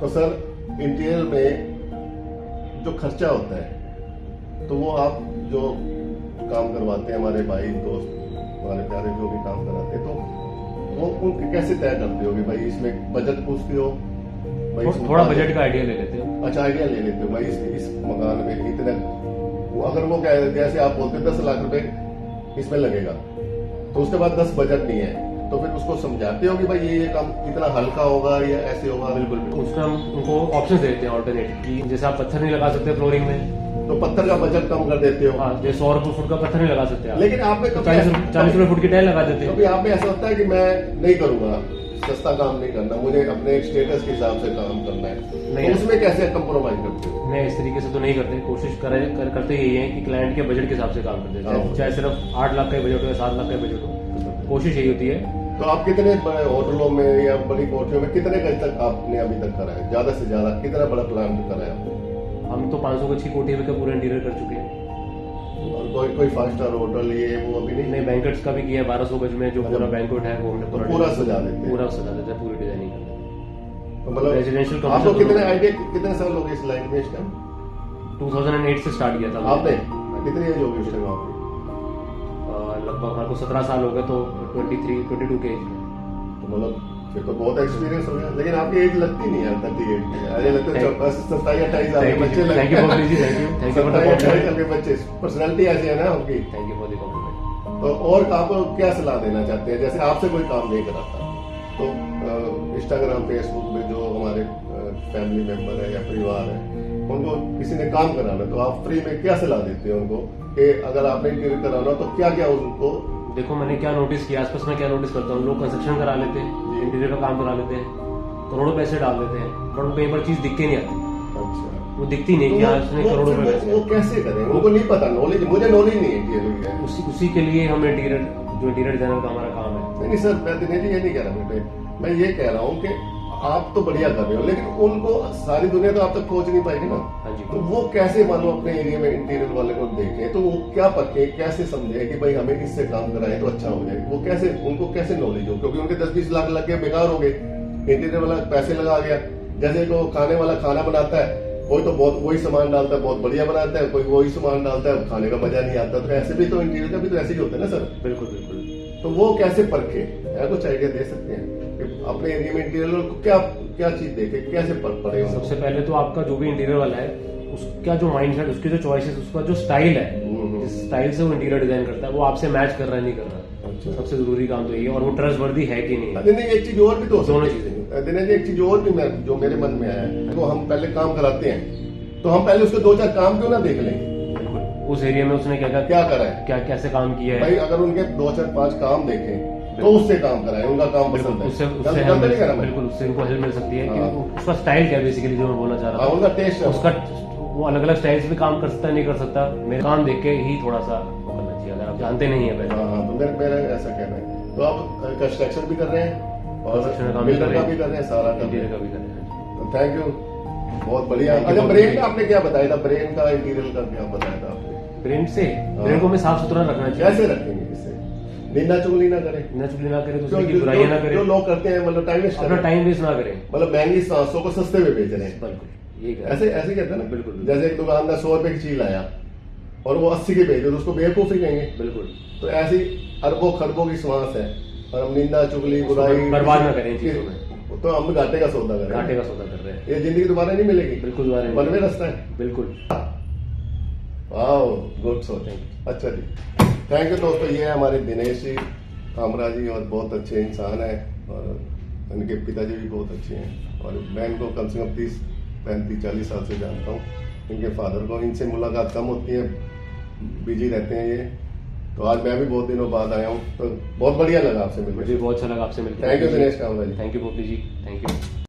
तो sir interior में जो खर्चा होता है तो वो आप जो काम करवाते हैं, हमारे भाई दोस्त हमारे प्यारे जो भी काम कराते हैं, तो वो उनके कैसे तय करते हो कि भाई इसमें बजट पूछते हो? भाई थोड़ा बजट का आइडिया ले लेते हो। अच्छा, आइडिया ले लेते हो भाई इस मकान में इतने, अगर वो जैसे आप बोलते हैं 10 लाख रुपए इसमें लगेगा, तो उसके बाद 10 बजट नहीं है, तो फिर उसको समझाते हो कि भाई ये काम इतना हल्का होगा या ऐसे होगा? बिल्कुल, उसमें हम उनको ऑप्शन देते हैं ऑल्टरनेटिव की, जैसे आप पत्थर नहीं लगा सकते फ्लोरिंग में, तो पत्थर का बजट कम कर देते हो। हाँ, जैसे 100 रुपये फुट का पत्थर नहीं लगा सकते आप, लेकिन आप में 40 रुपये फुट की टाइल लगा देते हैं। कभी आप में ऐसा होता है कि मैं नहीं करूंगा, सस्ता काम नहीं करना, मुझे अपने स्टेटस के हिसाब से काम करना है, तो उसमें कैसे कंप्रोमाइज करते हो? नहीं, इस तरीके से तो नहीं करते। कोशिश करते यही है कि क्लाइंट के बजट के हिसाब से काम करते हैं, चाहे सिर्फ 8 लाख का बजट हो या 7 लाख का बजट हो, कोशिश यही होती है। तो आप कितने बड़े होटलों में या बड़ी कोठरियों में कितने गज तक आपने अभी तक करा है? ज्यादा से ज्यादा कितना बड़ा प्लान करा है? हम तो 500 गज की कोठी में पूरा इंटीरियर कर चुके हैं। और कोई 5 स्टार होटल ये वो अभी नहीं? बैंकेट्स का भी किया है 1200 गज में, जो पूरा बैंकेट है वो हमने पूरा सजा देते हैं? पूरा सजा देते हैं, पूरी डिजाइनिंग कर देते हैं। तो मतलब रेजिडेंशियल आपको कितने आइडिया, कितने साल हो गए इस लाइन में इस टाइम? 2008 से स्टार्ट किया था आपने। कितनी एज होगी उस टाइम आपकी? लगभग हमारे को 17 साल हो गए, तो 22 के एज में। तो मतलब फिर तो बहुत एक्सपीरियंस हो गया, लेकिन आपकी एज लगती नहीं है 38 की, अरे लगते हैं 27-28 साल के बच्चे लगते हैं। थैंक यू फॉर द 27-28 साल के बच्चे, पर्सनैलिटी ऐसी है ना आपकी। Thank you for the compliment. तो और आपको क्या सलाह देना चाहते हैं? जैसे आपसे कोई काम नहीं कराता, तो इंस्टाग्राम फेसबुक में जो हमारे फैमिली मेंबर है या परिवार है, उनको किसी ने काम कराना, तो आप फ्री में क्या सलाह देते हैं उनको कि अगर आपने इंटीरियर कराना तो क्या क्या उनको? देखो, मैंने क्या नोटिस किया, आसपास में क्या नोटिस करता हूँ, लोग कंस्ट्रक्शन करा लेते हैं, इंटीरियर का काम करा लेते हैं, करोड़ों पैसे डाल देते हैं, पर उनको एक बार चीज दिख के नहीं आती। अच्छा, वो दिखती नहीं कि उसने करोड़ों रुपए वो कैसे करें? उनको नहीं पता, नॉलेज, मुझे नॉलेज नहीं है इंटीरियर का। उसी के लिए हम इंटीरियर डिजाइनर का हमारा काम है। नहीं सर, मैं दिनेश जी ये नहीं कह रहा बेटे, मैं ये कह रहा हूँ कि आप तो बढ़िया कर रहे हो, लेकिन उनको सारी दुनिया तो आप तक पहुंच नहीं पाएगी ना। हाँ जी। तो वो कैसे मानो अपने एरिया में इंटीरियर वाले को देखें, तो वो क्या परखे, कैसे समझे कि भाई हमें इससे काम कराए तो अच्छा हो जाए? वो कैसे, उनको कैसे नॉलेज हो? क्योंकि उनके 10-20 लाख लग गए, बेकार हो गए, इंटीरियर वाला पैसे लगा गया। जैसे को खाने वाला खाना बनाता है, कोई तो बहुत वही सामान डालता है, बहुत बढ़िया बनाता है, कोई वही सामान डालता है, खाने का मजा नहीं आता। तो ऐसे भी तो इंटीरियर का भी तो ऐसे ही होता है ना सर? बिल्कुल बिल्कुल। तो वो कैसे परखे, कुछ आइडिया दे सकते हैं कि अपने एरिया में इंटीरियर को क्या क्या चीज देखे, कैसे परख पड़े? सबसे पहले तो आपका जो भी इंटीरियर वाला है, उसका जो माइंडसेट, उसकी जो चॉइसेस, उसका जो स्टाइल है, जिस स्टाइल से वो इंटीरियर डिजाइन करता है, वो आपसे मैच कर रहा है नहीं कर रहा। अच्छा। सबसे जरूरी काम तो ये है, और वो ट्रस्ट वर्दी है कि नहीं। नहीं, एक चीज और भी तो, दोनों चीजें। दिनेश जी, एक चीज और भी जो मेरे मन में आया है, तो हम पहले काम कराते हैं, तो हम पहले उसके 2-4 काम क्यों ना देख लें? उस एरिया में उसने क्या करा है, क्या कैसे काम किया है भाई। अगर उनके 2-4-5 काम देखें तो उससे काम कराएं, उनका काम पसंद है, उससे गलत नहीं करा मैं। बिल्कुल, उससे उनको हेल्प मिल सकती है कि उसका स्टाइल क्या है, बेसिकली जो मैं बोलना चाह रहा हूँ, था, उनका टेस्ट, उसका वो अलग अलग स्टाइल से भी काम कर सकता है, नहीं कर सकता। मेरे काम देख के ही थोड़ा सा वो करना चाहिए, अगर आप जानते नहीं है पहले। हाँ, तो मेरा ऐसा कहना है। तो आप कंस्ट्रक्शन भी कर रहे हैं और कंस्ट्रक्शन का भी कर रहे हैं, सारा इंटीरियर का भी कर रहे हैं। तो थैंक यू, बहुत बढ़िया। अच्छा, ब्रेन का आपने क्या बताया था? ब्रेन का इंटीरियर का क्या बताया था आपने? ब्रेन को हमें साफ सुथरा रखना चाहिए। कैसे रखेंगे इससे? निंदा चुगली ना करें, ना करें, दूसरे की बुराइयां ना करें, जो लोग करते हैं, मतलब टाइम वेस्ट, अपना टाइम वेस्ट ना करें, मतलब महंगी सांसों को सस्ते में बेच रहे हैं। बिल्कुल ये ऐसे कहते हैं ना। बिल्कुल। जैसे एक दुकानदार 100 रुपए की चीज लाया और वो 80 के बेच रहे, तो उसको बेवकूफ ही कहेंगे। बिल्कुल। तो ऐसी अरबों खरबों की सांस है, और हम निंदा चुगली बुराई बर्बाद ना करें चीजों में, तो हम घाटे का सौदा करें। घाटे का सौदा कर रहे हैं, ये जिंदगी दोबारा नहीं मिलेगी। बिल्कुल दोबारा नहीं। बनवे रास्ता है। बिल्कुल। वाओ, गुड सोचिंग। अच्छा जी, थैंक यू दोस्तों। ये है हमारे दिनेश जी कामरा जी, और बहुत अच्छे इंसान है, और इनके पिताजी भी बहुत अच्छे हैं, और मैं इनको कम से कम 30-35-40 साल से जानता हूँ। इनके फादर को, इनसे मुलाकात कम होती है, बिजी रहते हैं ये। तो आज मैं भी बहुत दिनों बाद आया हूँ, तो बहुत बढ़िया लगा आपसे मिलकर। मुझे बहुत अच्छा लगा आपसे मिलकर। Thank you Dinesh Kamra ji. Thank you Popli ji, thank you.